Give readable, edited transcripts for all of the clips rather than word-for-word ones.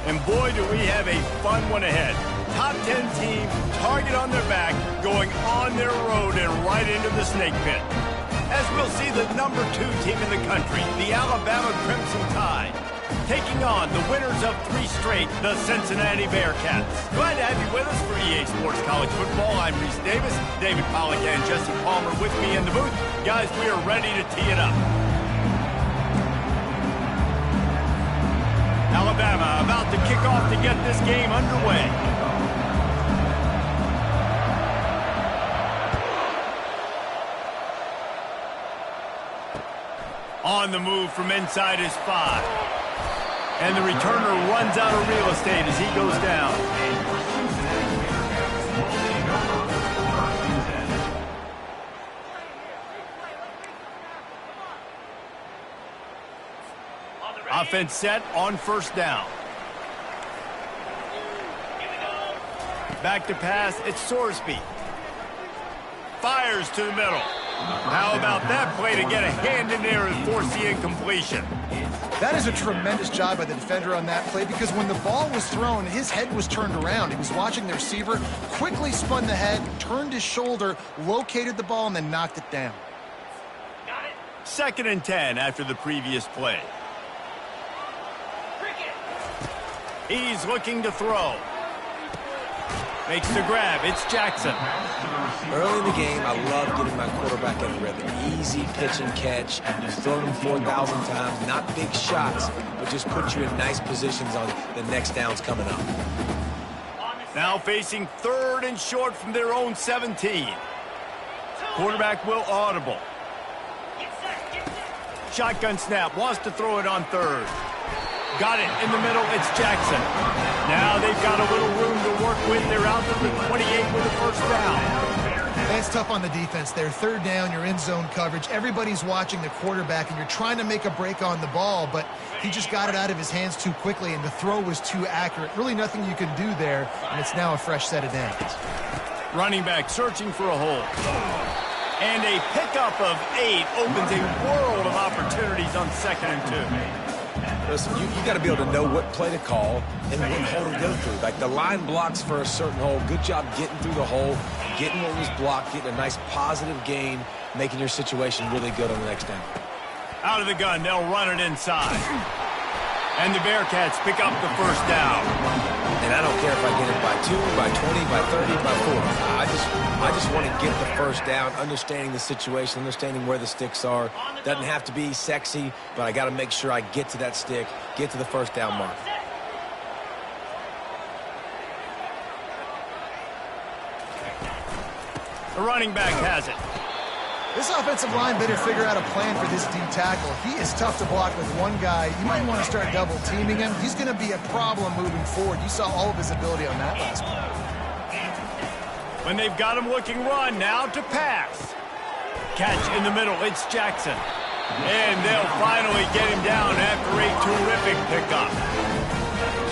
And boy, do we have a fun one ahead. Top 10 team, target on their back, going on their road and right into the snake pit. As we'll see the number 2 team in the country, the Alabama Crimson Tide, taking on the winners of 3 straight, the Cincinnati Bearcats. Glad to have you with us for EA Sports College Football. I'm Reese Davis, David Pollack and Jesse Palmer with me in the booth. Guys, we are ready to tee it up. Alabama about to kick off to get this game underway. On the move from inside his 5. And the returner runs out of real estate as he goes down. Offense set on first down. Back to pass, it's Sorsby. Fires to the middle. How about that play to get a hand in there and force the incompletion? That is a tremendous job by the defender on that play because when the ball was thrown, his head was turned around. He was watching the receiver, quickly spun the head, turned his shoulder, located the ball, and then knocked it down. 2nd and 10 after the previous play. He's looking to throw. Makes the grab. It's Jackson. Early in the game, I love getting my quarterback in rhythm. Easy pitch and catch. Just throw them 4,000 times. Not big shots, but just put you in nice positions on the next downs coming up. Now facing 3rd and short from their own 17. Quarterback will audible. Shotgun snap. Wants to throw it on 3rd. Got it in the middle. It's Jackson. Now they've got a little room to work with. They're out to the 28 with a first down. That's tough on the defense there. 3rd down, you're in zone coverage. Everybody's watching the quarterback, and you're trying to make a break on the ball, but he just got it out of his hands too quickly, and the throw was too accurate. Really nothing you can do there, and it's now a fresh set of downs. Running back searching for a hole. And a pickup of 8 opens a world of opportunities on 2nd and 2. Listen, you got to be able to know what play to call and what hole to go through. Like the line blocks for a certain hole. Good job getting through the hole, getting what was blocked, getting a nice positive gain, making your situation really good on the next down. Out of the gun, they'll run it inside. And the Bearcats pick up the first down. And I don't care if I get it by 2, by 20, by 30, by 40. I just want to get the first down, understanding the situation, understanding where the sticks are. Doesn't have to be sexy, but I got to make sure I get to that stick, get to the first down mark. The running back has it. This offensive line better figure out a plan for this D tackle. He is tough to block with one guy. You might want to start double teaming him. He's going to be a problem moving forward. You saw all of his ability on that last play. When they've got him looking run, now to pass. Catch in the middle, it's Jackson. And they'll finally get him down after a terrific pickup.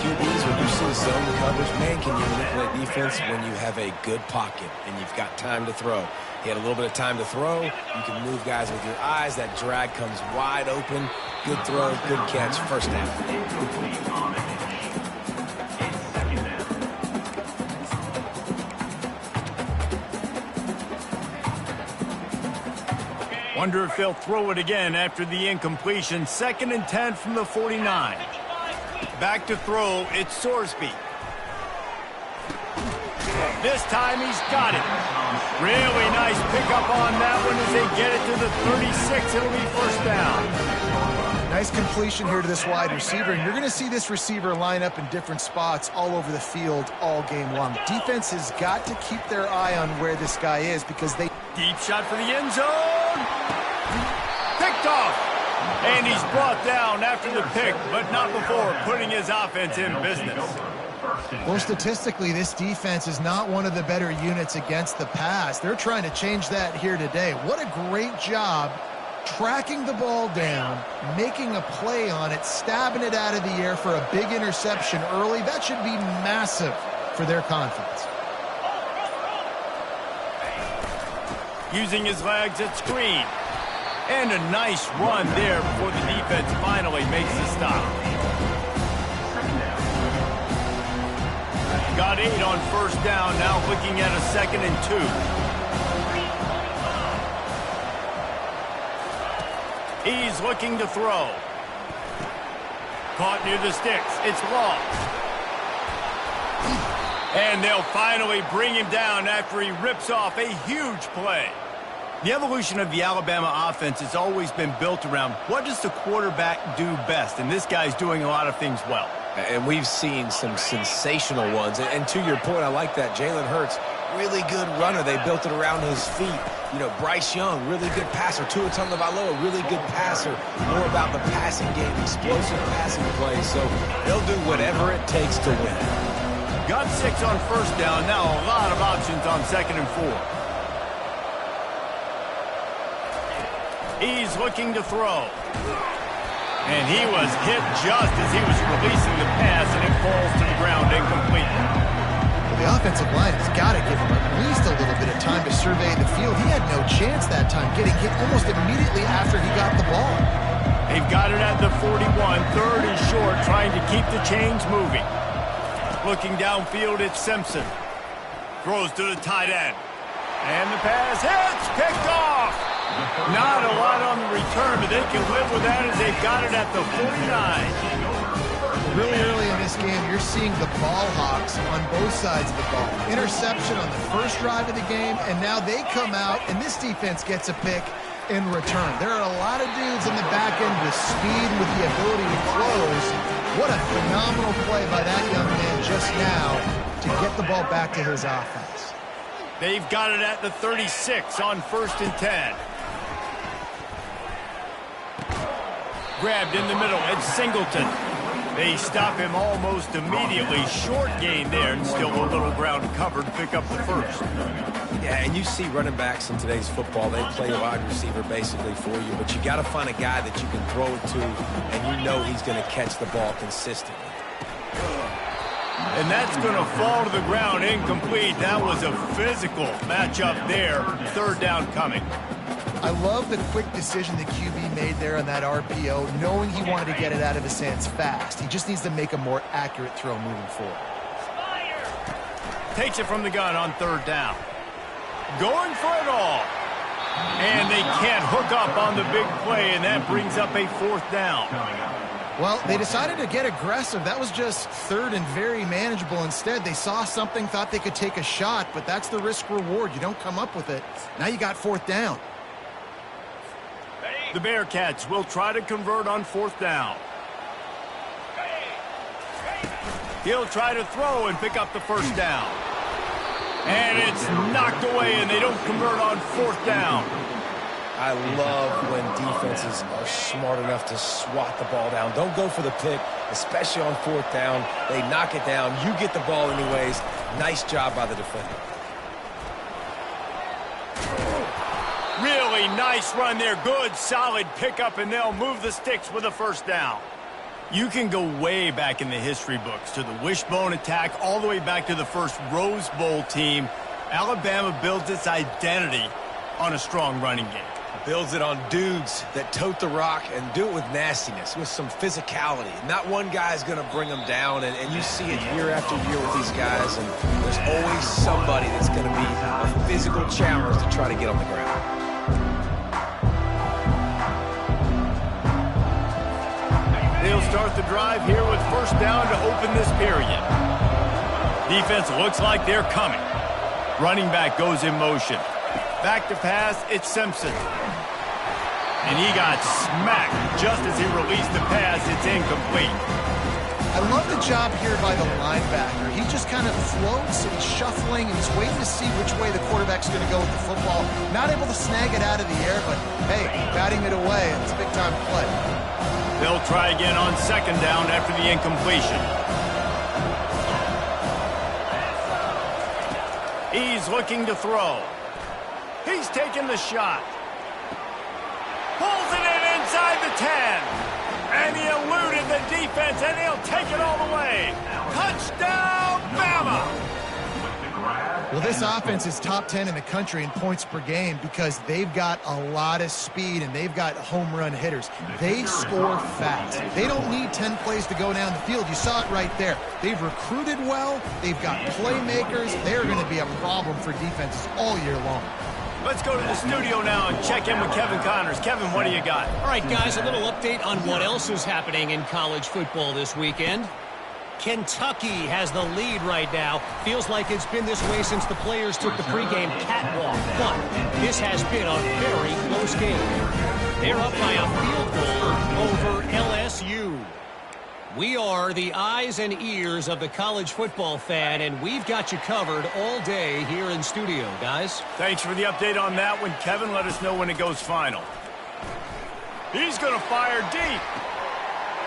QBs, when you see zone coverage, man, can you manipulate defense when you have a good pocket and you've got time to throw. He had a little bit of time to throw. You can move guys with your eyes. That drag comes wide open. Good throw, good catch, first down. Wonder if they'll throw it again after the incompletion. 2nd and 10 from the 49. Back to throw, it's Sorsby. This time he's got it. Really nice pickup on that one as they get it to the 36. It'll be first down. Nice completion here to this wide receiver, and you're going to see this receiver line up in different spots all over the field all game long. Defense has got to keep their eye on where this guy is because they... Deep shot for the end zone. Picked off. And he's brought down after the pick, but not before putting his offense in business. Well, statistically, this defense is not one of the better units against the pass. They're trying to change that here today. What a great job tracking the ball down, making a play on it, stabbing it out of the air for a big interception early. That should be massive for their confidence. Using his legs at screen. And a nice run there before the defense finally makes the stop. about 8 on first down. Now looking at a 2nd and 2. He's looking to throw. Caught near the sticks. It's lost. And they'll finally bring him down after he rips off a huge play. The evolution of the Alabama offense has always been built around what does the quarterback do best, and this guy's doing a lot of things well. And we've seen some sensational ones. And to your point, I like that. Jalen Hurts, really good runner. They built it around his feet. You know, Bryce Young, really good passer. Tua Tagovailoa, really good passer. More about the passing game, explosive passing plays. So they'll do whatever it takes to win. Got 6 on first down. Now a lot of options on 2nd and 4. He's looking to throw. And he was hit just as he was releasing the pass, and it falls to the ground incomplete. Well, the offensive line has got to give him at least a little bit of time to survey the field. He had no chance that time, getting hit almost immediately after he got the ball. They've got it at the 41, 3rd and short, trying to keep the chains moving. Looking downfield, it's Simpson. Throws to the tight end. And the pass hits, picked off. Not a lot on the return, but they can live with that as they've got it at the 49. Really early in this game, you're seeing the ball hawks on both sides of the ball. Interception on the first drive of the game, and now they come out, and this defense gets a pick in return. There are a lot of dudes in the back end with speed, with the ability to close. What a phenomenal play by that young man just now to get the ball back to his offense. They've got it at the 36 on 1st and 10. Grabbed in the middle, it's Singleton. They stop him almost immediately. Short gain there, and still a little ground covered to pick up the first. Yeah, and you see running backs in today's football, they play wide receiver basically for you, but you got to find a guy that you can throw it to, and you know he's going to catch the ball consistently. And that's going to fall to the ground incomplete. That was a physical matchup there. 3rd down coming. I love the quick decision the QB made there on that RPO, knowing he wanted to get it out of his hands fast. He just needs to make a more accurate throw moving forward. Takes it from the gun on 3rd down. Going for it all. And they can't hook up on the big play, and that brings up a 4th down. Well, they decided to get aggressive. That was just 3rd and very manageable. Instead, they saw something, thought they could take a shot, but that's the risk reward. You don't come up with it. Now you got 4th down. The Bearcats will try to convert on 4th down. He'll try to throw and pick up the 1st down. And it's knocked away, and they don't convert on 4th down. I love when defenses are smart enough to swat the ball down. Don't go for the pick, especially on 4th down. They knock it down. You get the ball anyways. Nice job by the defender. Really nice run there. Good, solid pickup, and they'll move the sticks with a 1st down. You can go way back in the history books to the wishbone attack, all the way back to the first Rose Bowl team. Alabama builds its identity on a strong running game. Builds it on dudes that tote the rock and do it with nastiness, with some physicality. Not one guy's going to bring them down, and you see it year after year with these guys, and there's always somebody that's going to be a physical challenge to try to get on the ground. They'll start the drive here with 1st down to open this period. Defense looks like they're coming. Running back goes in motion. Back to pass, it's Simpson. And he got smacked just as he released the pass. It's incomplete. I love the job here by the linebacker. He just kind of floats and he's shuffling and he's waiting to see which way the quarterback's going to go with the football. Not able to snag it out of the air, but hey, batting it away, and it's a big-time play. They'll try again on 2nd down after the incompletion. He's looking to throw. He's taking the shot. Pulls it in inside the 10. And he eluded the defense, and he'll take it all the way. Touchdown, Bama! Well, this offense is top 10 in the country in points per game because they've got a lot of speed and they've got home run hitters. They score fast. They don't need 10 plays to go down the field. You saw it right there. They've recruited well. They've got playmakers. They're going to be a problem for defenses all year long. Let's go to the studio now and check in with Kevin Connors. Kevin, what do you got? All right, guys, a little update on what else is happening in college football this weekend. Kentucky has the lead right now. Feels like it's been this way since the players took the pregame catwalk. But this has been a very close game. They're up by a field goal over LSU. We are the eyes and ears of the college football fan, and we've got you covered all day here in studio, guys. Thanks for the update on that one, Kevin. Let us know when it goes final. He's going to fire deep.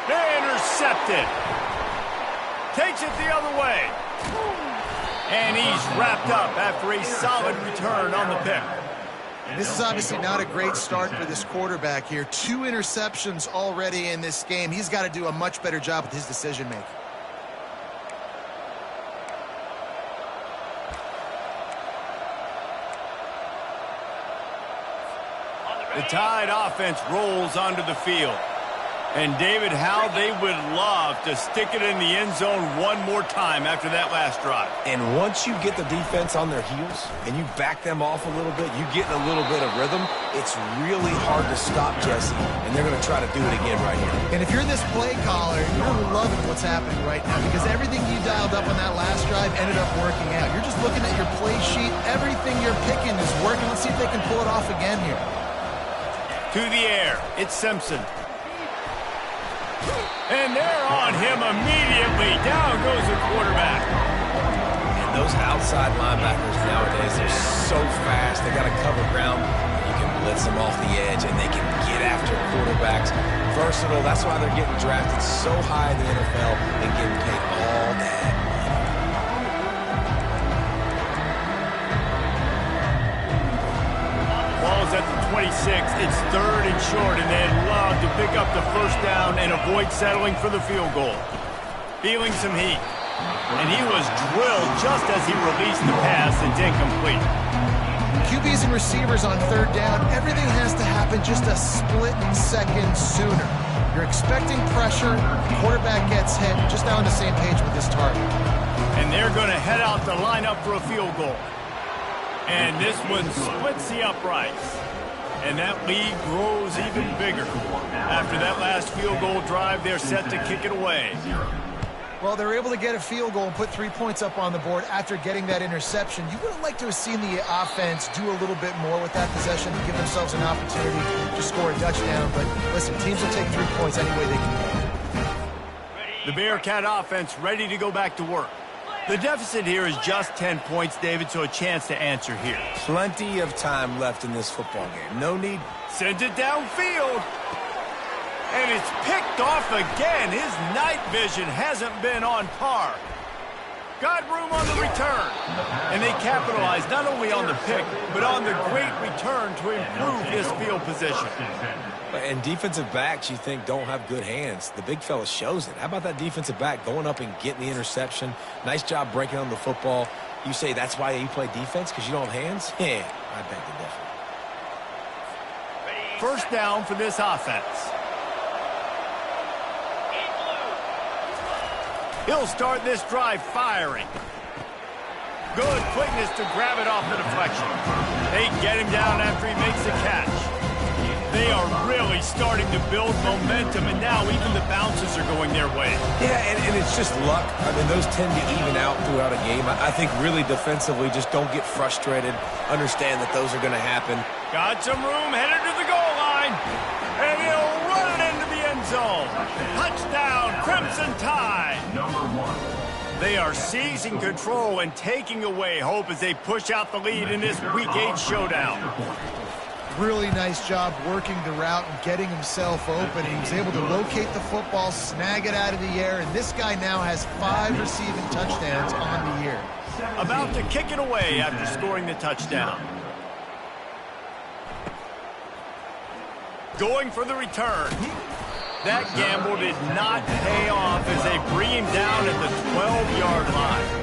Intercepted. Takes it the other way. And he's wrapped up after a solid return on the pick. This is obviously not a great start for this quarterback here. 2 interceptions already in this game. He's got to do a much better job with his decision-making. The Tide offense rolls onto the field. And, David, how they would love to stick it in the end zone one more time after that last drive. And once you get the defense on their heels and you back them off a little bit, you get in a little bit of rhythm, it's really hard to stop Jesse. And they're going to try to do it again right here. And if you're this play caller, you're loving what's happening right now because everything you dialed up on that last drive ended up working out. You're just looking at your play sheet. Everything you're picking is working. Let's see if they can pull it off again here. To the air. It's Simpson. And they're on him immediately. Down goes the quarterback. And those outside linebackers nowadays, they're so fast. They got to cover ground. You can blitz them off the edge, and they can get after quarterbacks. Versatile. That's why they're getting drafted so high in the NFL and getting paid all that. Ball's at the 26. It's 3rd and short, and they'd love to pick up the first down and avoid settling for the field goal. Feeling some heat. And he was drilled just as he released the pass. It's incomplete. QBs and receivers on 3rd down, everything has to happen just a split second sooner. You're expecting pressure, the quarterback gets hit, just now on the same page with this target. And they're going to head out to line up for a field goal. And this one splits the uprights. And that lead grows even bigger. After that last field goal drive, they're set to kick it away. Well, they're able to get a field goal and put 3 points up on the board after getting that interception. You would have liked to have seen the offense do a little bit more with that possession to give themselves an opportunity to score a touchdown. But listen, teams will take 3 points any way they can. The Bearcat offense ready to go back to work. The deficit here is just 10 points, David, so a chance to answer here. Plenty of time left in this football game. No need. Sends it downfield. And it's picked off again. His night vision hasn't been on par. Got room on the return. And they capitalized not only on the pick, but on the great return to improve his field position. And defensive backs, you think, don't have good hands. The big fella shows it. How about that defensive back going up and getting the interception? Nice job breaking on the football. You say that's why you play defense, because you don't have hands? Yeah, I beg to differ. First down for this offense. He'll start this drive firing. Good quickness to grab it off the deflection. They get him down after he makes the catch. They are really starting to build momentum, and now even the bounces are going their way. Yeah, and it's just luck. I mean, those tend to even out throughout a game. I think really defensively, just don't get frustrated. Understand that those are going to happen. Got some room, headed to the goal line, and he'll run it into the end zone. Touchdown, Crimson Tide. They are seizing control and taking away hope as they push out the lead in this Week 8 showdown. Really nice job working the route and getting himself open. He was able to locate the football, snag it out of the air, and this guy now has 5 receiving touchdowns on the year. About to kick it away after scoring the touchdown. Going for the return. That gamble did not pay off as they bring him down at the 12-yard line.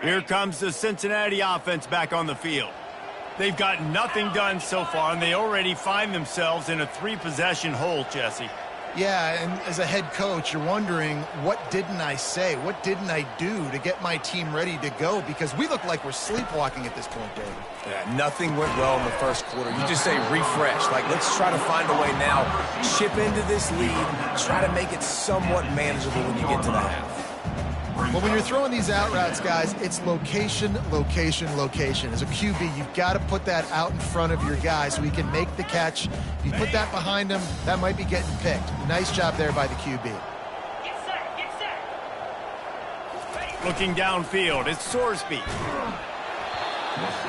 Here comes the Cincinnati offense back on the field. They've got nothing done so far, and they already find themselves in a 3-possession hole, Jesse. Yeah, and as a head coach, you're wondering, what didn't I say? What didn't I do to get my team ready to go? Because we look like we're sleepwalking at this point, David. Yeah, nothing went well in the first quarter. You just say refresh. Like, let's try to find a way now. Chip into this lead. Try to make it somewhat manageable when you get to the half. Well, when you're throwing these out routes, guys, it's location, location, location. As a QB, you've got to put that out in front of your guy so he can make the catch. If you put that behind him, that might be getting picked. Nice job there by the QB. Get set. Looking downfield, it's Sorsby.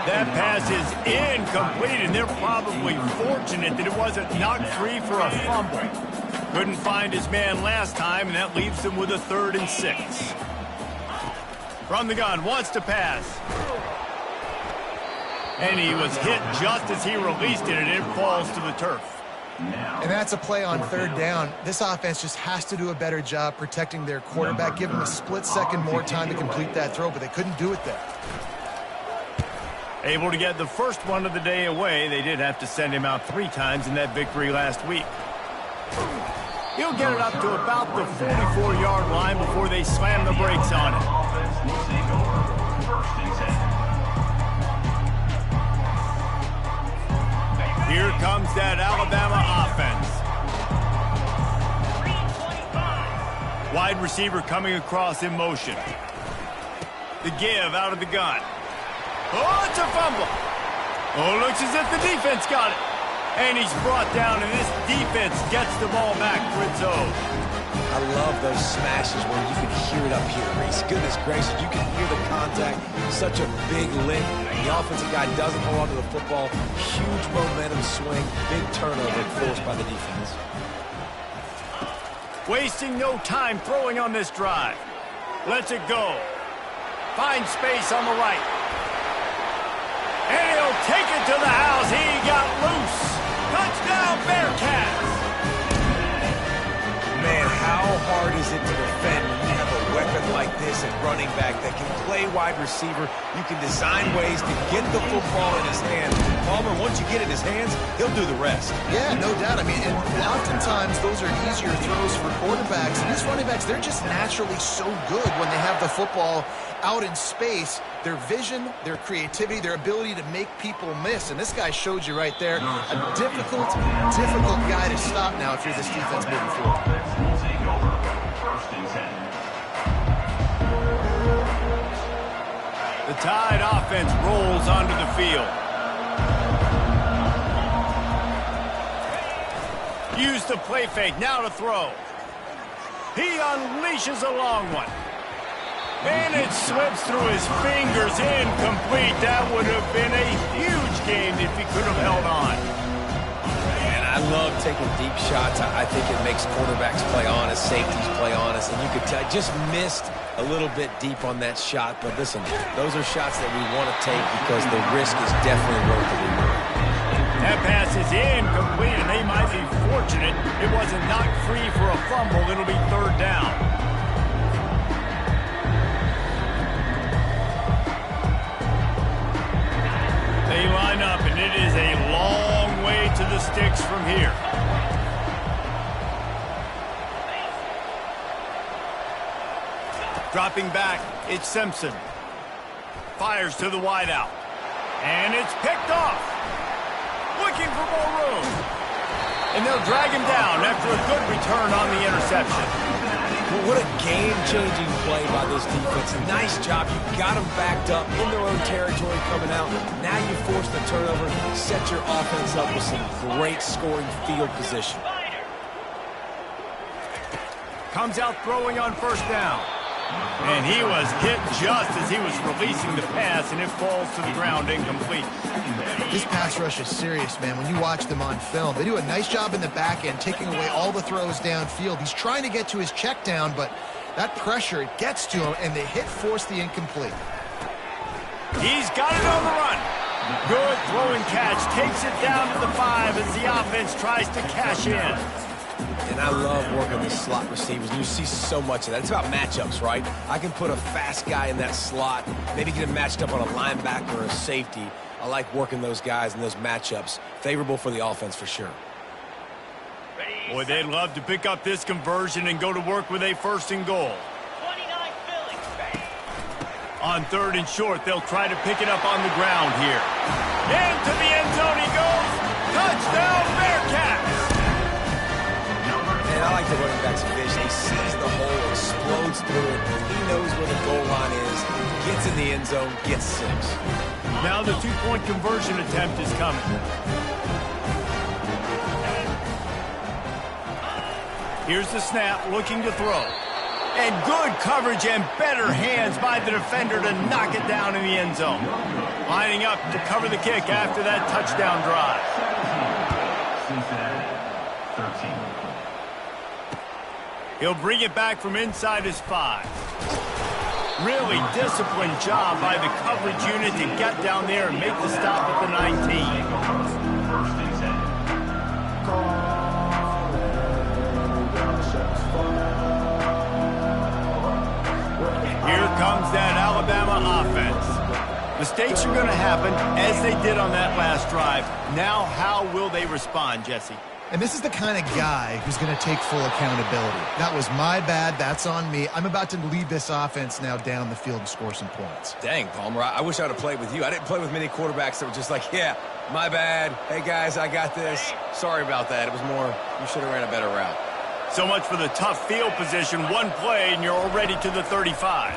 That pass is incomplete, and they're probably fortunate that it wasn't knocked free for a fumble. Couldn't find his man last time, and that leaves them with a 3rd and 6. From the gun, wants to pass. And he was hit just as he released it, and it falls to the turf. And that's a play on 3rd down. This offense just has to do a better job protecting their quarterback, give him a split second more time to complete that throw, but they couldn't do it there. Able to get the first one of the day away. They did have to send him out 3 times in that victory last week. He'll get it up to about the 44-yard line before they slam the brakes on it. Here comes that Alabama offense. Wide receiver coming across in motion. The give out of the gun. Oh, it's a fumble. Oh, looks as if the defense got it. And he's brought down, and this defense gets the ball back for its own. I love those smashes where you can hear it up here, Reese. Goodness gracious, you can hear the contact. Such a big lick. The offensive guy doesn't hold on to the football. Huge momentum swing. Big turnover forced by the defense. Wasting no time throwing on this drive. Lets it go. Finds space on the right. And he'll take it to the house. He got loose. Touchdown, Bearcats. Man, how hard is it to defend when you have a weapon like this at running back that can play wide receiver? You can design ways to get the football in his hands. Palmer, once you get it in his hands, he'll do the rest. Yeah, no doubt. I mean, and oftentimes those are easier throws for quarterbacks. And these running backs, they're just naturally so good when they have the football out in space. Their vision, their creativity, their ability to make people miss. And this guy showed you right there, a difficult guy to stop now if you're this defense moving forward. The Tide offense rolls onto the field. Use the play fake, now to throw. He unleashes a long one. And it slips through his fingers, incomplete. That would have been a huge game if he could have held on. And I love taking deep shots. I think it makes quarterbacks play honest, safeties play honest. And you could tell, just missed a little bit deep on that shot. But listen, those are shots that we want to take because the risk is definitely worth the reward. That pass is incomplete, and they might be fortunate it wasn't knocked free for a fumble. It'll be 3rd down. They line up, and it is a long way to the sticks from here. Dropping back, it's Simpson. Fires to the wideout. And it's picked off. Looking for more room. And they'll drag him down after a good return on the interception. Well, what a game-changing play by this defense. Nice job. You got them backed up in their own territory coming out. Now you force the turnover, set your offense up with some great scoring field position. Comes out throwing on 1st down. And he was hit just as he was releasing the pass, and it falls to the ground incomplete. This pass rush is serious, man. When you watch them on film, they do a nice job in the back end, taking away all the throws downfield. He's trying to get to his check down, but that pressure, it gets to him, and the hit forced the incomplete. He's got it on the run. Good throwing catch. Takes it down to the 5 as the offense tries to cash in. And I love working the slot receivers. You see so much of that. It's about matchups, right? I can put a fast guy in that slot, maybe get him matched up on a linebacker or a safety. I like working those guys in those matchups. Favorable for the offense for sure. Boy, they'd love to pick up this conversion and go to work with a 1st and goal. 29 Philly. On 3rd and short, they'll try to pick it up on the ground here. Into the end zone he goes. Touchdown, Bearcats! And I like the running back's vision. He sees the hole, explodes through it. He knows where the goal line is, gets in the end zone, gets 6. Now the 2-point conversion attempt is coming. Here's the snap, looking to throw. And good coverage and better hands by the defender to knock it down in the end zone. Lining up to cover the kick after that touchdown drive. Cincinnati, 13. He'll bring it back from inside his 5. Really disciplined job by the coverage unit to get down there and make the stop at the 19. First and 10. Here comes that Alabama offense. Mistakes are going to happen, as they did on that last drive. Now, how will they respond, Jesse? And this is the kind of guy who's going to take full accountability. That was my bad. That's on me. I'm about to lead this offense now down the field and score some points. Dang, Palmer, I wish I would have played with you. I didn't play with many quarterbacks that were just like, yeah, my bad. Hey, guys, I got this. Sorry about that. It was more, you should have ran a better route. So much for the tough field position. One play, and you're already to the 35.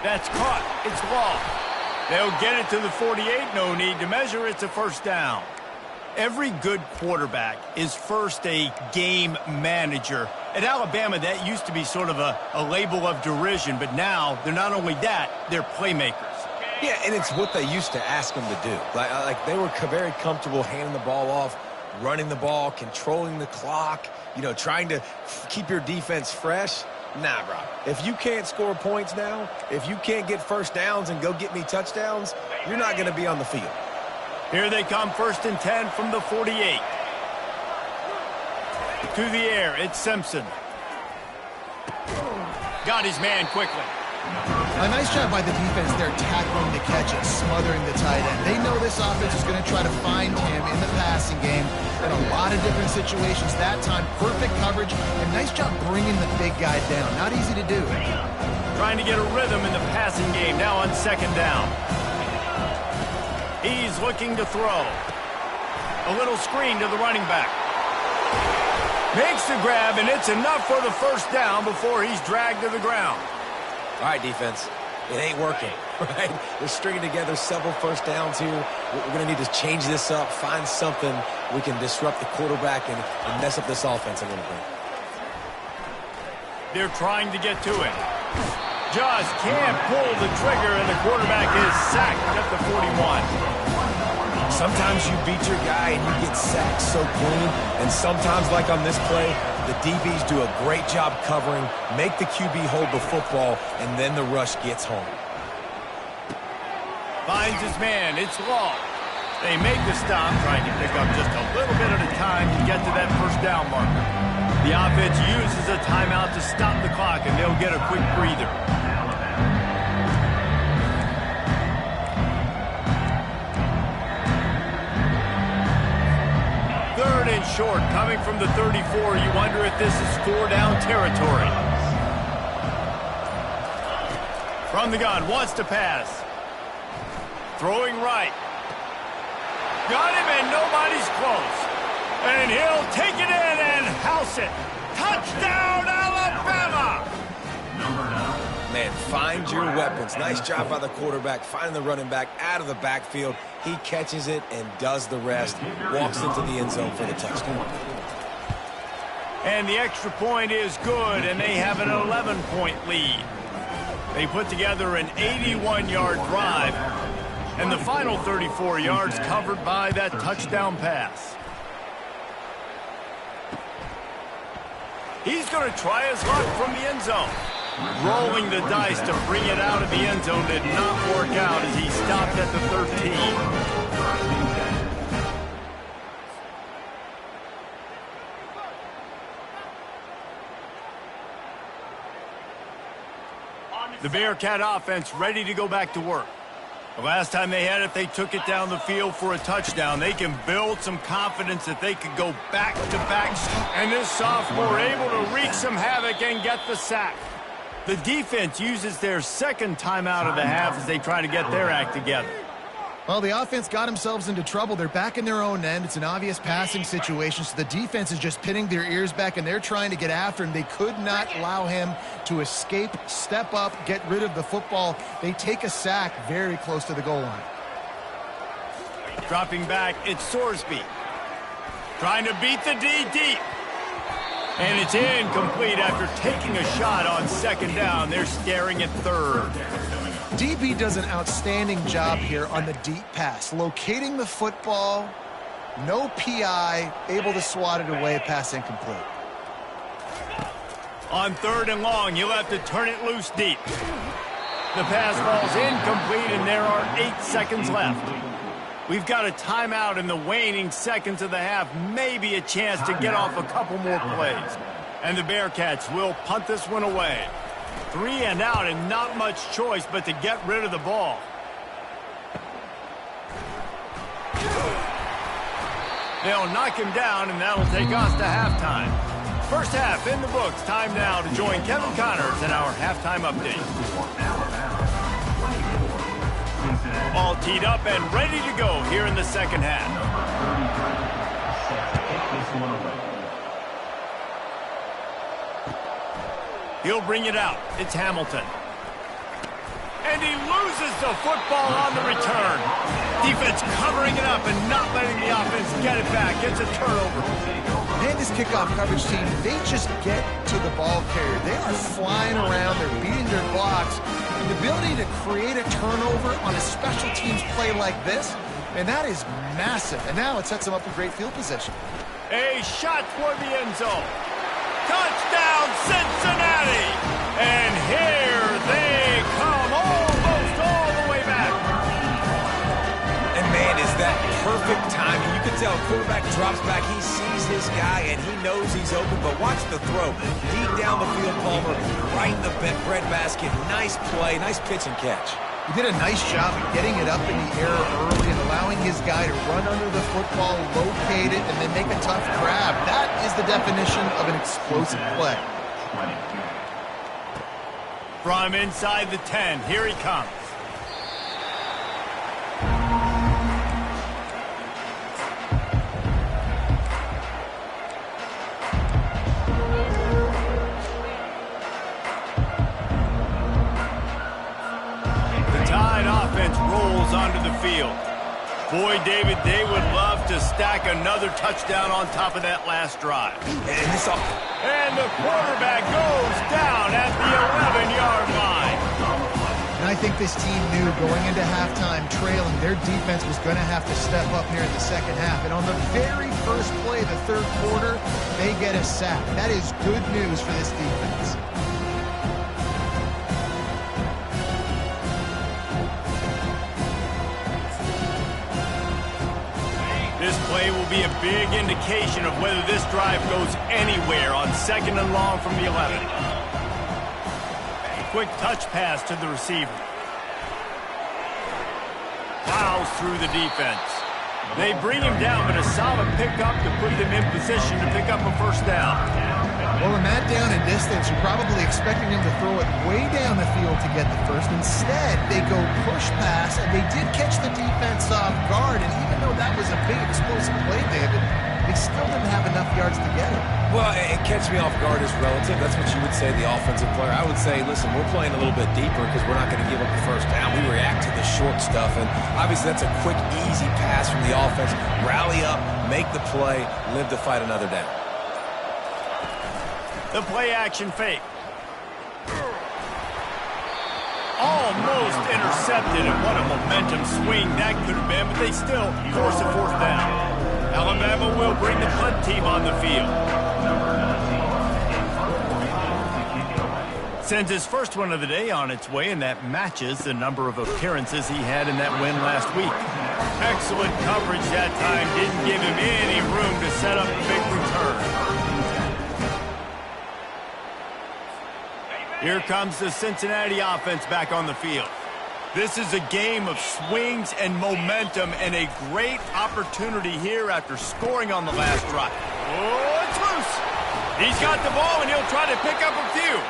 That's caught. It's long. They'll get it to the 48. No need to measure. It's a 1st down. Every good quarterback is first a game manager. At Alabama, that used to be sort of a label of derision, but now they're not only that, they're playmakers. Yeah, and it's what they used to ask them to do. Like they were very comfortable handing the ball off, running the ball, controlling the clock, trying to keep your defense fresh. Nah, bro. If you can't score points now, if you can't get 1st downs and go get me touchdowns, you're not going to be on the field. Here they come, 1st and 10 from the 48. To the air, it's Simpson. Got his man quickly. A nice job by the defense there tackling the catch and smothering the tight end. They know this offense is going to try to find him in the passing game in a lot of different situations. That time, perfect coverage, and nice job bringing the big guy down. Not easy to do. Trying to get a rhythm in the passing game now on 2nd down. He's looking to throw. A little screen to the running back. Makes the grab, and it's enough for the 1st down before he's dragged to the ground. All right, defense, it ain't working, right? We're stringing together several 1st downs here. We're going to need to change this up, find something we can disrupt the quarterback and mess up this offense a little bit. They're trying to get to it. Just can't pull the trigger, and the quarterback is sacked at the 41. Sometimes you beat your guy and you get sacked so clean, and sometimes, like on this play, the DBs do a great job covering, make the QB hold the football, and then the rush gets home. Finds his man. It's Law. They make the stop, trying to pick up just a little bit at a time to get to that 1st down marker. The offense uses a timeout to stop the clock, and they'll get a quick breather. Third and short, coming from the 34. You wonder if this is 4-down territory. From the gun, wants to pass. Throwing right. Got him, and nobody's close. And he'll take it in and house it. Touchdown, Alabama! Man, find your weapons. Nice job by the quarterback, finding the running back out of the backfield. He catches it and does the rest. Walks into the end zone for the touchdown. And the extra point is good, and they have an 11-point lead. They put together an 81-yard drive, and the final 34 yards covered by that touchdown pass. He's going to try his luck from the end zone. Rolling the dice to bring it out of the end zone did not work out as he stopped at the 13. The Bearcat offense ready to go back to work. The last time they had it, they took it down the field for a touchdown. They can build some confidence that they could go back-to-back. And this sophomore able to wreak some havoc and get the sack. The defense uses their second timeout of the half as they try to get their act together. Well, the offense got themselves into trouble. They're back in their own end. It's an obvious passing situation, so the defense is just pinning their ears back, and they're trying to get after him. They could not allow him to escape, step up, get rid of the football. They take a sack very close to the goal line. Dropping back, it's Sorsby. Trying to beat the D deep. And it's incomplete after taking a shot on second down. They're staring at third. DB does an outstanding job here on the deep pass. Locating the football, no PI, able to swat it away, pass incomplete. On third and long, you'll have to turn it loose deep. The pass ball's incomplete, and there are 8 seconds left. We've got a timeout in the waning seconds of the half, maybe a chance to get off a couple more plays. And the Bearcats will punt this one away. 3 and out, and not much choice but to get rid of the ball. They'll knock him down, and that'll take us to halftime. First half in the books. Time now to join Kevin Connors in our halftime update. All teed up and ready to go here in the second half. He'll bring it out. It's Hamilton. And he loses the football on the return. Defense covering it up and not letting the offense get it back. Gets a turnover. Man, this kickoff coverage team, they just get to the ball carrier. They are flying around. They're beating their blocks. And the ability to create a turnover on a special teams play like this, and that is massive. And now it sets them up in great field position. A shot for the end zone. Touchdown, Cincinnati! And here they come, almost all the way back. And man, is that perfect timing. You can tell quarterback drops back, he sees his guy, and he knows he's open, but watch the throw. Deep down the field, Palmer, right in the breadbasket. Nice play, nice pitch and catch. He did a nice job of getting it up in the air early and allowing his guy to run under the football, locate it, and then make a tough grab. That is the definition of an explosive play. From inside the 10, here he comes. Rolls onto the field. Boy, David, they would love to stack another touchdown on top of that last drive. And the quarterback goes down at the 11-yard line. And I think this team knew going into halftime trailing, their defense was going to have to step up here in the second half. And on the very first play of the third quarter, they get a sack. That is good news for this defense. This play will be a big indication of whether this drive goes anywhere on second and long from the 11. Quick touch pass to the receiver. Plows through the defense. They bring him down, but a solid pickup to put them in position to pick up a first down. Well, in that down and distance, you're probably expecting him to throw it way down the field to get the first. Instead, they go push pass, and they did catch the defense off guard. And even though that was a big explosive play, David, they still didn't have enough yards to get it. Well, and catch me off guard is relative. That's what you would say, the offensive player. I would say, listen, we're playing a little bit deeper because we're not going to give up the first down. We react to the short stuff, and obviously that's a quick, easy pass from the offense. Rally up, make the play, live to fight another down. The play-action fake. Almost intercepted, and what a momentum swing that could have been, but they still force a fourth down. Alabama will bring the punt team on the field. Sends his first one of the day on its way, and that matches the number of appearances he had in that win last week. Excellent coverage that time. Didn't give him any room to set up a big return. Here comes the Cincinnati offense back on the field. This is a game of swings and momentum and a great opportunity here after scoring on the last drive. Oh, it's loose. He's got the ball, and he'll try to pick up a few.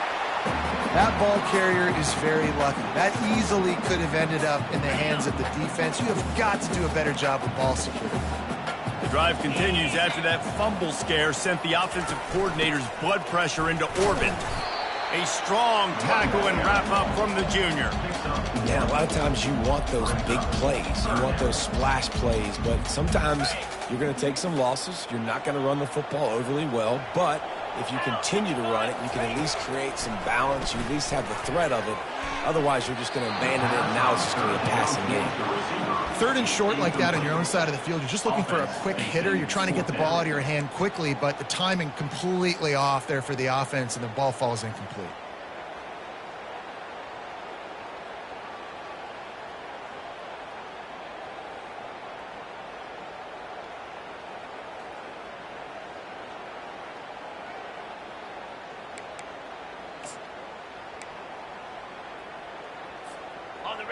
That ball carrier is very lucky. That easily could have ended up in the hands of the defense. You have got to do a better job with ball security. The drive continues after that fumble scare sent the offensive coordinator's blood pressure into orbit. A strong tackle and wrap-up from the junior. Yeah, a lot of times you want those big plays. You want those splash plays, but sometimes you're going to take some losses. You're not going to run the football overly well, but if you continue to run it, you can at least create some balance. You at least have the threat of it. Otherwise, you're just going to abandon it, and now it's just going to be a passing game. 3rd and short like that on your own side of the field, you're just looking for a quick hitter. You're trying to get the ball out of your hand quickly, but the timing completely off there for the offense, and the ball falls incomplete.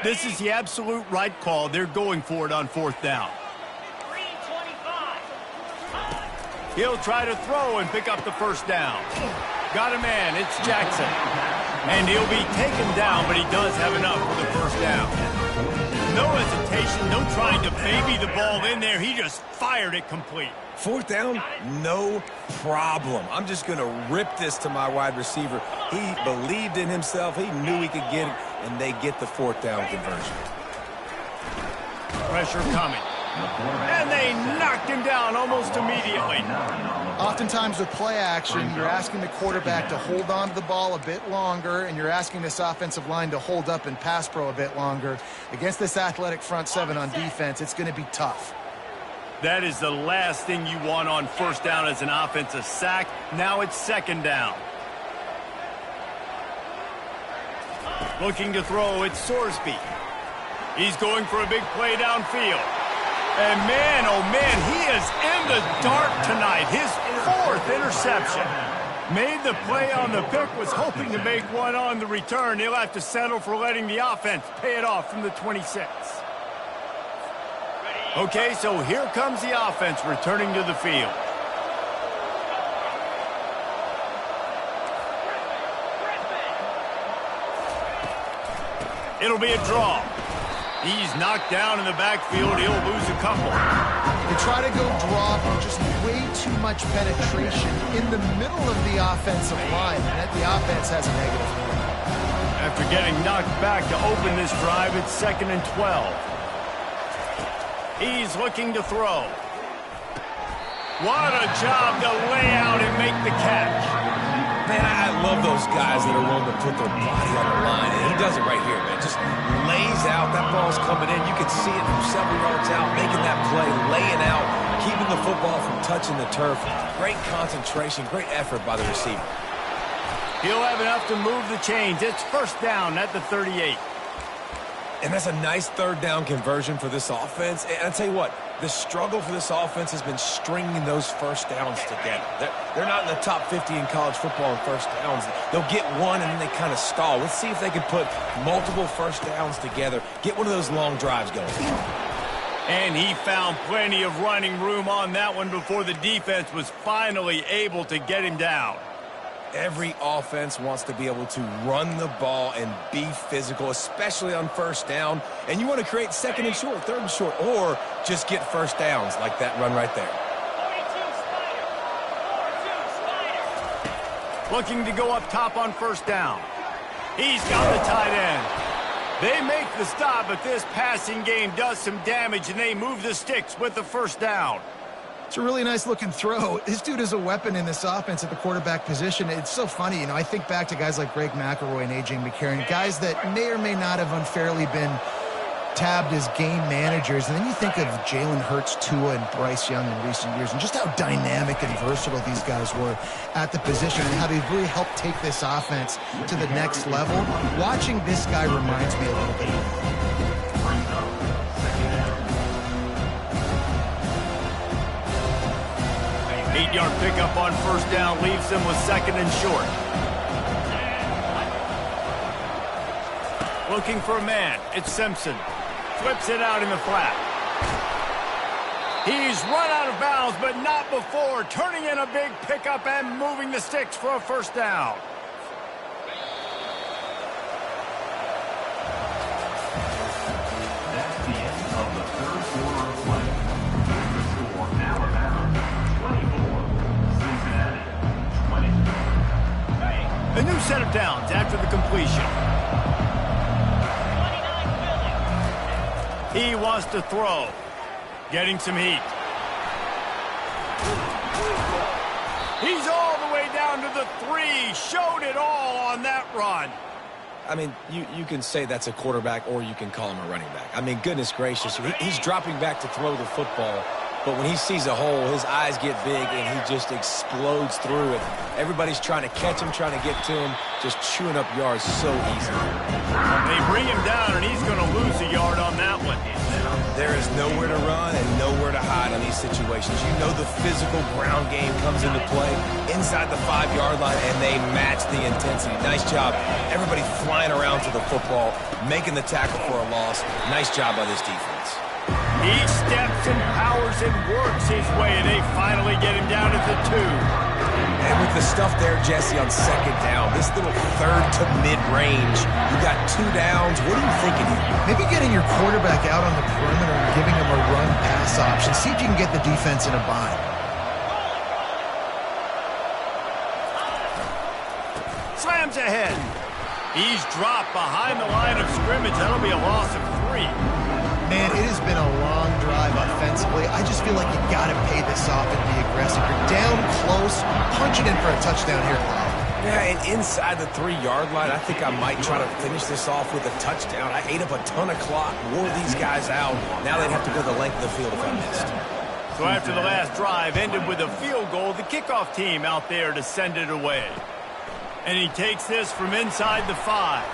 This is the absolute right call. They're going for it on 4th down. 3:25. He'll try to throw and pick up the 1st down. Got a man. It's Jackson. And he'll be taken down, but he does have enough for the 1st down. No hesitation, no trying to baby the ball in there. He just fired it complete. 4th down, no problem. I'm just going to rip this to my wide receiver. He believed in himself. He knew he could get it, and they get the 4th down conversion. Pressure coming. And they knocked him down almost immediately. Oftentimes with play action, you're asking the quarterback to hold on to the ball a bit longer, and you're asking this offensive line to hold up and pass pro a bit longer. Against this athletic front 7 on defense, it's going to be tough. That is the last thing you want on 1st down as an offensive sack. Now it's 2nd down. Looking to throw, it's Sorsby. He's going for a big play downfield. And man, oh man, he is in the dark tonight. His 4th interception. Made the play on the pick, was hoping to make one on the return. He'll have to settle for letting the offense pay it off from the 26. Okay, so here comes the offense returning to the field. It'll be a draw. He's knocked down in the backfield. He'll lose a couple. They try to go draw, but just way too much penetration in the middle of the offensive line, and the offense has a negative. After getting knocked back to open this drive, it's 2nd and 12. He's looking to throw. What a job to lay out and make the catch. Man, I love those guys that are willing to put their body on the line, and he does it right here, man. Just lays out. That ball's coming in. You can see it from several yards out, making that play, laying out, keeping the football from touching the turf. Great concentration, great effort by the receiver. He'll have enough to move the chains. It's 1st down at the 38. And that's a nice 3rd down conversion for this offense. And I'll tell you what, the struggle for this offense has been stringing those 1st downs together. They're not in the top 50 in college football in 1st downs. They'll get one and then they kind of stall. Let's see if they can put multiple 1st downs together, get one of those long drives going. And he found plenty of running room on that one before the defense was finally able to get him down. Every offense wants to be able to run the ball and be physical, especially on 1st down. And you want to create 2nd and short, 3rd and short, or just get 1st downs like that run right there. 42 Spider. Looking to go up top on 1st down. He's got the tight end. They make the stop, but this passing game does some damage, and they move the sticks with the 1st down. It's a really nice-looking throw. This dude is a weapon in this offense at the quarterback position. It's so funny, you know, I think back to guys like Greg McElroy and A.J. McCarron, guys that may or may not have unfairly been tabbed as game managers. And then you think of Jalen Hurts, Tua, and Bryce Young in recent years, and just how dynamic and versatile these guys were at the position and how they've really helped take this offense to the next level. Watching this guy reminds me a little bit of that. 8-yard pickup on 1st down leaves them with 2nd and short. Looking for a man. It's Simpson. Flips it out in the flat. He's run out of bounds, but not before turning in a big pickup and moving the sticks for a first down. That's the end of the third quarter of play. The score, Alabama 24, Cincinnati 20. A new set of downs after the completion. He wants to throw. Getting some heat. He's all the way down to the 3. Showed it all on that run. I mean, you can say that's a quarterback or you can call him a running back. I mean, goodness gracious, he's dropping back to throw the football, but when he sees a hole, his eyes get big and he just explodes through it. Everybody's trying to catch him, trying to get to him, just chewing up yards so easy. They bring him down, and he's going to lose a yard on that one. There is nowhere to run and nowhere to hide on these situations. You know the physical ground game comes into play inside the 5-yard line, and they match the intensity. Nice job. Everybody flying around to the football, making the tackle for a loss. Nice job by this defense. He steps and powers and works his way, and they finally get him down at the 2. And with the stuff there, Jesse, on second down, this little third to mid-range, you got 2 downs. What are you thinking here? Maybe getting your quarterback out on the perimeter and giving him a run-pass option. See if you can get the defense in a bind. Slams ahead. He's dropped behind the line of scrimmage. That'll be a loss of 3. Man, it has been a long drive offensively. I just feel like you got to pay this off and be aggressive. You're down close, punch it in for a touchdown here, Cloud. Yeah, and inside the 3-yard line, I think I might try to finish this off with a touchdown. I ate up a ton of clock, wore these guys out. Now they'd have to go the length of the field if I missed. So after the last drive ended with a field goal, the kickoff team out there to send it away. And he takes this from inside the 5.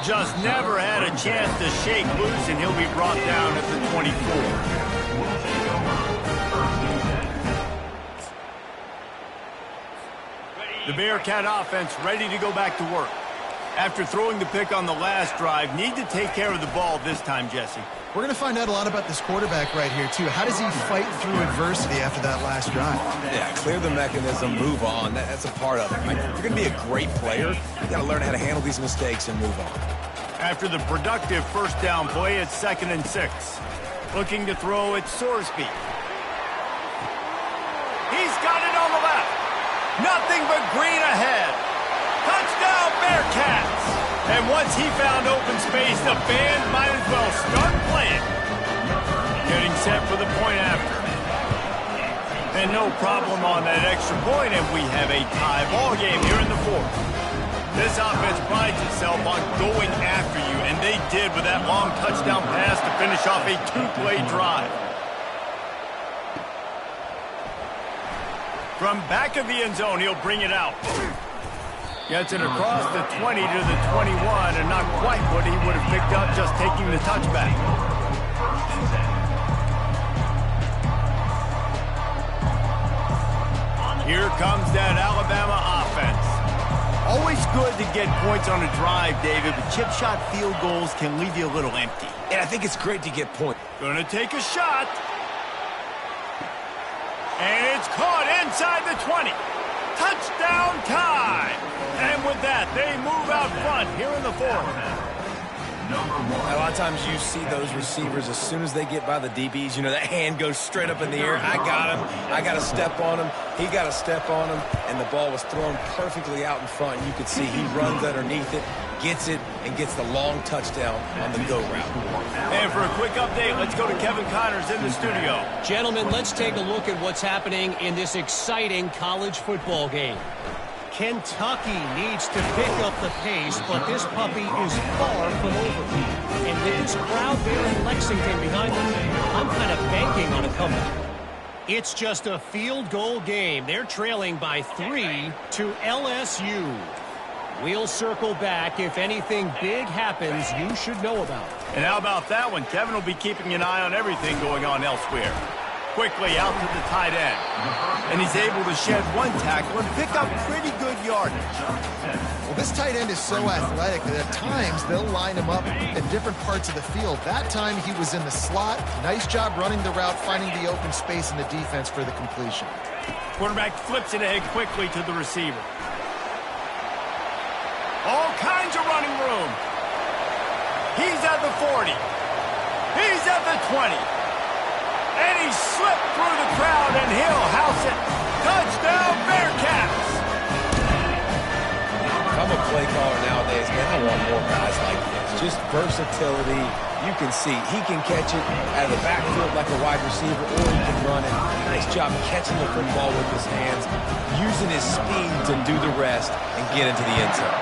Just never had a chance to shake loose, and he'll be brought down at the 24. The Bearcat offense ready to go back to work. After throwing the pick on the last drive, need to take care of the ball this time, Jesse. We're going to find out a lot about this quarterback right here, too. How does he fight through adversity after that last drive? Yeah, clear the mechanism, move on. That's a part of it. Right? If you're going to be a great player, you got to learn how to handle these mistakes and move on. After the productive first down play, it's 2nd and 6. Looking to throw, it's Sorsby. He's got it on the left. Nothing but green ahead. Touchdown, Bearcats! And once he found open space, the band might as well start playing. Getting set for the point after. And no problem on that extra point, and we have a tie ball game here in the 4th. This offense prides itself on going after you, and they did with that long touchdown pass to finish off a 2-play drive. From back of the end zone, he'll bring it out. Gets it across the 20 to the 21, and not quite what he would have picked up just taking the touchback. Here comes that Alabama offense. Always good to get points on a drive, David, but chip shot field goals can leave you a little empty. And I think it's great to get points. Gonna take a shot. And it's caught inside the 20. Touchdown time! And with that, they move out front here in the 4th. A lot of times you see those receivers, as soon as they get by the DBs, you know, that hand goes straight up in the air. I got him. I got to step on him. He got to step on him. And the ball was thrown perfectly out in front. You could see he runs underneath it, gets it, and gets the long touchdown on the go route. And for a quick update, let's go to Kevin Connors in the studio. Gentlemen, let's take a look at what's happening in this exciting college football game. Kentucky needs to pick up the pace, but this puppy is far from over. And with this crowd there in Lexington behind them, I'm kind of banking on a comeback. It's just a field goal game. They're trailing by 3 to LSU. We'll circle back. If anything big happens, you should know about it. And how about that one? Kevin will be keeping an eye on everything going on elsewhere. quickly out to the tight end. And he's able to shed one tackle and pick up pretty good yardage. Well, this tight end is so athletic that at times they'll line him up in different parts of the field. That time he was in the slot. Nice job running the route, finding the open space in the defense for the completion. Quarterback flips it ahead quickly to the receiver. All kinds of running room. He's at the 40. He's at the 20. And he slipped through the crowd, and he'll house it. Touchdown, Bearcats! If I'm a play caller nowadays, man, I want more guys like this. Just versatility. You can see he can catch it out of the backfield like a wide receiver, or he can run it. Nice job catching the football with his hands, using his speed to do the rest and get into the end zone.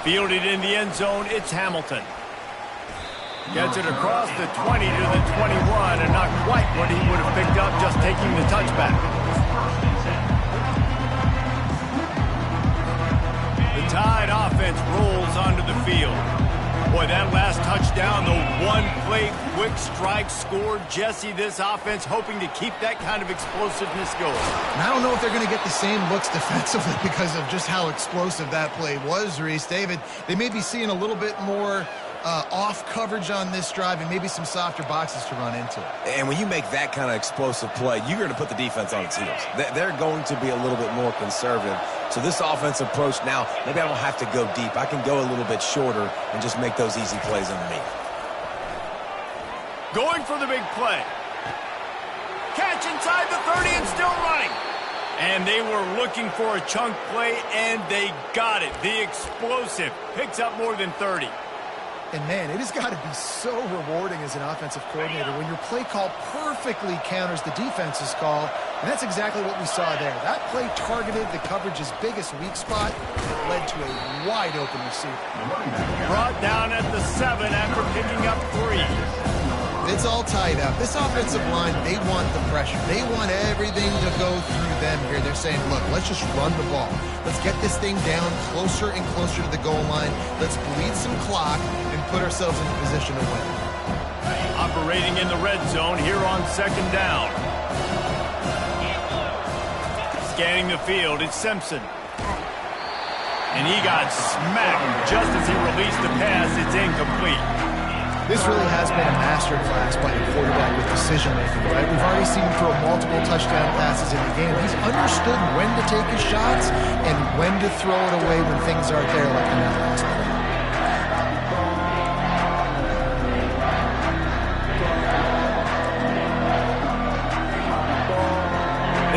Fielded in the end zone, it's Hamilton. Gets it across the 20 to the 21, and not quite what he would have picked up just taking the touchback. The Tide offense rolls onto the field. Boy, that last touchdown, the one-play quick strike scored. Jesse, this offense hoping to keep that kind of explosiveness going. And I don't know if they're going to get the same looks defensively because of just how explosive that play was, Reese. David, they may be seeing a little bit more off coverage on this drive and maybe some softer boxes to run into. And when you make that kind of explosive play, you're going to put the defense on its heels. They're going to be a little bit more conservative. So this offensive approach now, maybe I don't have to go deep. I can go a little bit shorter and just make those easy plays underneath. Going for the big play. Catch inside the 30 and still running. And they were looking for a chunk play, and they got it. The explosive picks up more than 30. And, man, it has got to be so rewarding as an offensive coordinator when your play call perfectly counters the defense's call, and that's exactly what we saw there. That play targeted the coverage's biggest weak spot, and it led to a wide-open receiver. Brought down at the 7 after picking up 3. It's all tied up. This offensive line, they want the pressure. They want everything to go through them here. They're saying, look, let's just run the ball. Let's get this thing down closer and closer to the goal line. Let's bleed some clock and put ourselves in a position to win. Operating in the red zone here on 2nd down. Scanning the field, it's Simpson. And he got smacked just as he released the pass. It's incomplete. This really has been a master class by the quarterback with decision-making, right? We've already seen him throw multiple touchdown passes in the game. He's understood when to take his shots and when to throw it away when things aren't there, like in that last play.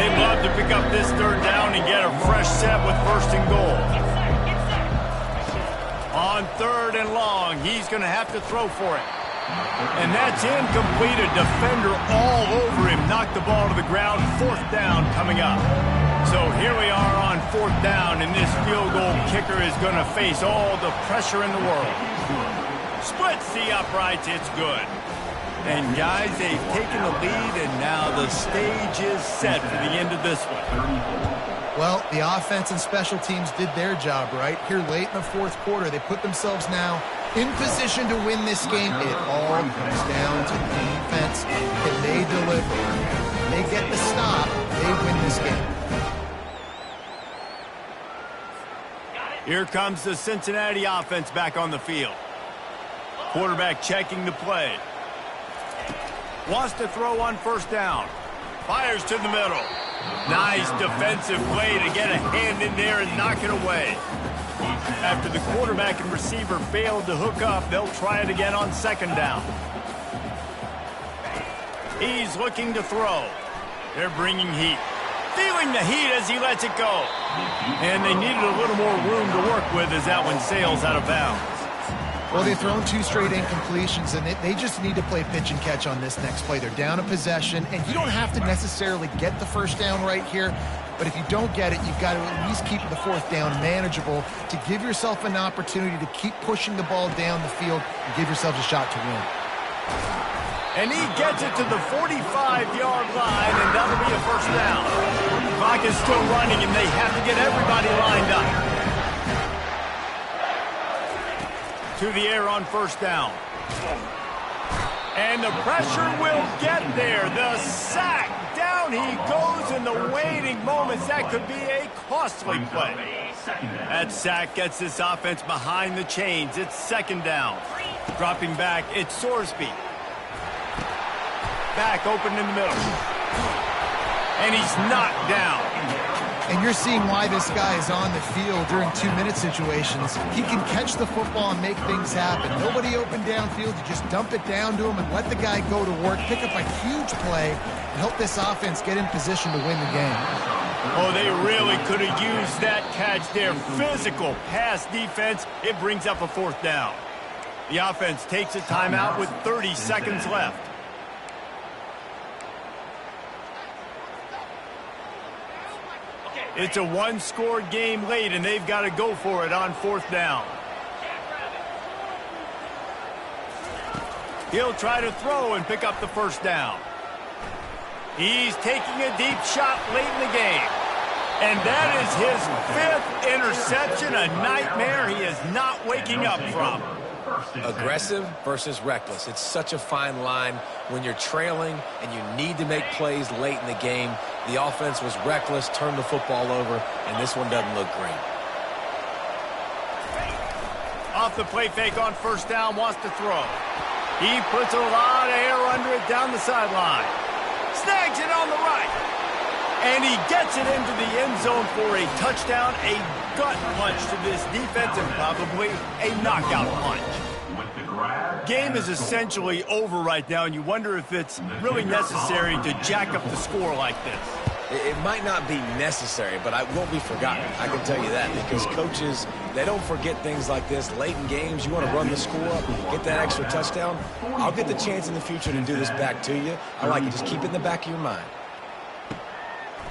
They'd love to pick up this 3rd down and get a fresh set with 1st and goal. On 3rd and long, he's going to have to throw for it. And that's incomplete. A defender all over him. Knocked the ball to the ground. 4th down coming up. So here we are on 4th down, and this field goal kicker is going to face all the pressure in the world. Splits the uprights. It's good. And, guys, they've taken the lead, and now the stage is set for the end of this one. Well, the offense and special teams did their job, right? Here late in the 4th quarter, they put themselves now in position to win this game. It all comes down to defense, and they deliver. They get the stop, they win this game. Here comes the Cincinnati offense back on the field. Quarterback checking the play. Wants to throw on 1st down. Fires to the middle. Nice defensive play to get a hand in there and knock it away. After the quarterback and receiver failed to hook up, they'll try it again on 2nd down. He's looking to throw. They're bringing heat. Feeling the heat as he lets it go. And they needed a little more room to work with as that one sails out of bounds. Well, they've thrown 2 straight incompletions, and they just need to play pitch and catch on this next play. They're down a possession, and you don't have to necessarily get the 1st down right here, but if you don't get it, you've got to at least keep the 4th down manageable to give yourself an opportunity to keep pushing the ball down the field and give yourself a shot to win. And he gets it to the 45-yard line, and that'll be a 1st down. The clock is still running, and they have to get everybody lined up. To the air on 1st down. And the pressure will get there. The sack. Down he goes in the waiting moments. That could be a costly play. That sack gets this offense behind the chains. It's second down. Dropping back, it's Sorsby. Back open in the middle. And he's knocked down. And you're seeing why this guy is on the field during 2-minute situations. He can catch the football and make things happen. Nobody open downfield. You just dump it down to him and let the guy go to work, pick up a huge play, and help this offense get in position to win the game. Oh, they really could have used that catch there. Physical pass defense. It brings up a fourth down. The offense takes a timeout with 30 seconds left. It's a one-score game late, and they've got to go for it on fourth down. He'll try to throw and pick up the first down. He's taking a deep shot late in the game. And that is his 5th interception, a nightmare he is not waking up from. Aggressive versus reckless. It's such a fine line when you're trailing and you need to make plays late in the game. The offense was reckless, turned the football over, and this one doesn't look great. Off the play fake on first down, wants to throw. He puts a lot of air under it down the sideline. Snags it on the right. And he gets it into the end zone for a touchdown, a gut punch to this defense, and probably a knockout punch. Game is essentially over right now, and you wonder if it's really necessary to jack up the score like this. It might not be necessary, but it won't be forgotten. I can tell you that, because coaches, they don't forget things like this. Late in games, you want to run the score up, get that extra touchdown. I'll get the chance in the future to do this back to you. I like it. Just keep it in the back of your mind.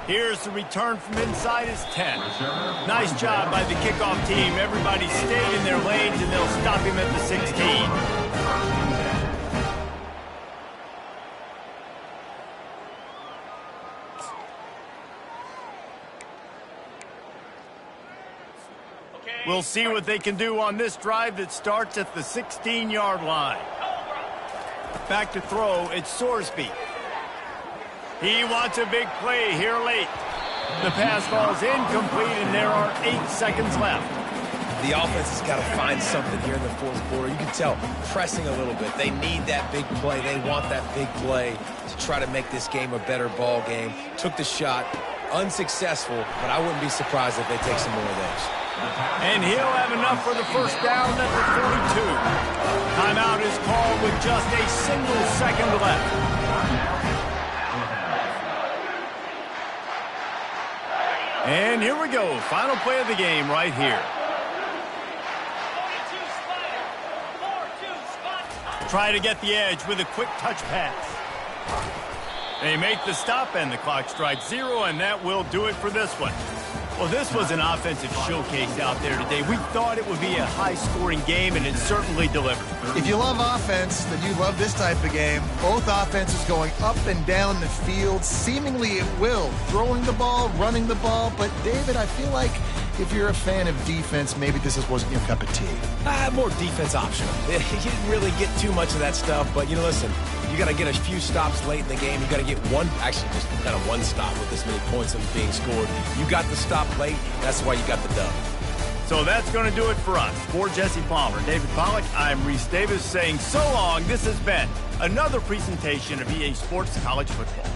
Here's the return from inside his 10. Nice job by the kickoff team. Everybody stayed in their lanes, and they'll stop him at the 16. We'll see what they can do on this drive that starts at the 16-yard line. Back to throw, it's Sorsby. He wants a big play here late. The pass falls incomplete, and there are 8 seconds left. The offense has got to find something here in the fourth quarter. You can tell, pressing a little bit. They need that big play. They want that big play to try to make this game a better ball game. Took the shot, unsuccessful, but I wouldn't be surprised if they take some more of those. And he'll have enough for the first down at the 42. Timeout is called with just a single second left. And here we go. Final play of the game right here. Try to get the edge with a quick touch pass. They make the stop, and the clock strikes 0, and that will do it for this one. Well, this was an offensive showcase out there today. We thought it would be a high-scoring game, and it certainly delivered. If you love offense, then you love this type of game. Both offenses going up and down the field, seemingly at will. Throwing the ball, running the ball. But, David, I feel like if you're a fan of defense, maybe this wasn't your cup of tea. More defense optional. You didn't really get too much of that stuff, but, listen, you got to get a few stops late in the game. You got to get one, actually just kind of one stop with this many points that are being scored. You got the stop late. That's why you got the dub. So that's going to do it for us. For Jesse Palmer, David Pollack, I'm Reese Davis saying so long. This has been another presentation of EA Sports College Football.